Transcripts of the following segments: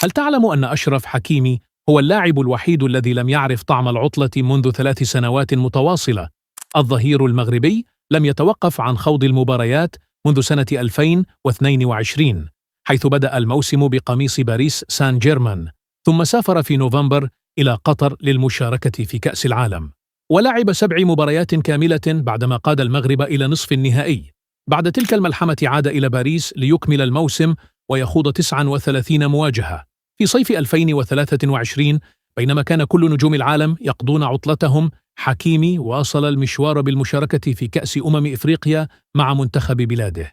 هل تعلم أن أشرف حكيمي هو اللاعب الوحيد الذي لم يعرف طعم العطلة منذ 3 سنوات متواصلة؟ الظهير المغربي لم يتوقف عن خوض المباريات منذ سنة 2022، حيث بدأ الموسم بقميص باريس سان جيرمان، ثم سافر في نوفمبر إلى قطر للمشاركة في كأس العالم، ولعب 7 مباريات كاملة بعدما قاد المغرب إلى نصف النهائي. بعد تلك الملحمة عاد إلى باريس ليكمل الموسم ويخوض 39 مواجهة. في صيف 2023 بينما كان كل نجوم العالم يقضون عطلتهم، حكيمي واصل المشوار بالمشاركة في كأس إفريقيا مع منتخب بلاده.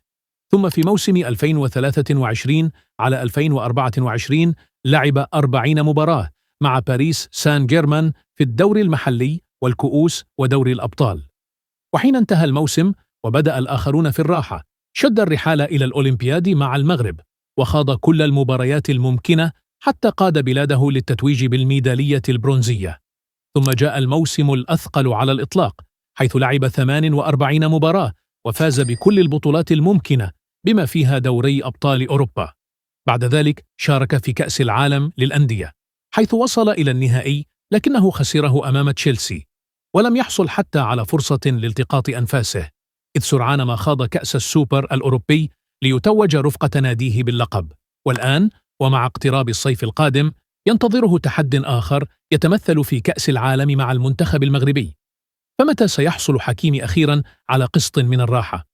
ثم في موسم 2023 على 2024 لعب 40 مباراة مع باريس سان جيرمان في الدوري المحلي والكؤوس ودوري الأبطال. وحين انتهى الموسم وبدأ الآخرون في الراحة، شد الرحال إلى الأولمبياد مع المغرب وخاض كل المباريات الممكنة حتى قاد بلاده للتتويج بالميدالية البرونزية. ثم جاء الموسم الأثقل على الإطلاق، حيث لعب 48 مباراة وفاز بكل البطولات الممكنة بما فيها دوري أبطال أوروبا. بعد ذلك شارك في كأس العالم للأندية، حيث وصل إلى النهائي لكنه خسره أمام تشيلسي، ولم يحصل حتى على فرصة لالتقاط أنفاسه، إذ سرعان ما خاض كأس السوبر الأوروبي ليتوج رفقة ناديه باللقب. والآن ومع اقتراب الصيف القادم ينتظره تحد آخر يتمثل في كأس العالم مع المنتخب المغربي. فمتى سيحصل حكيمي أخيرا على قسط من الراحة؟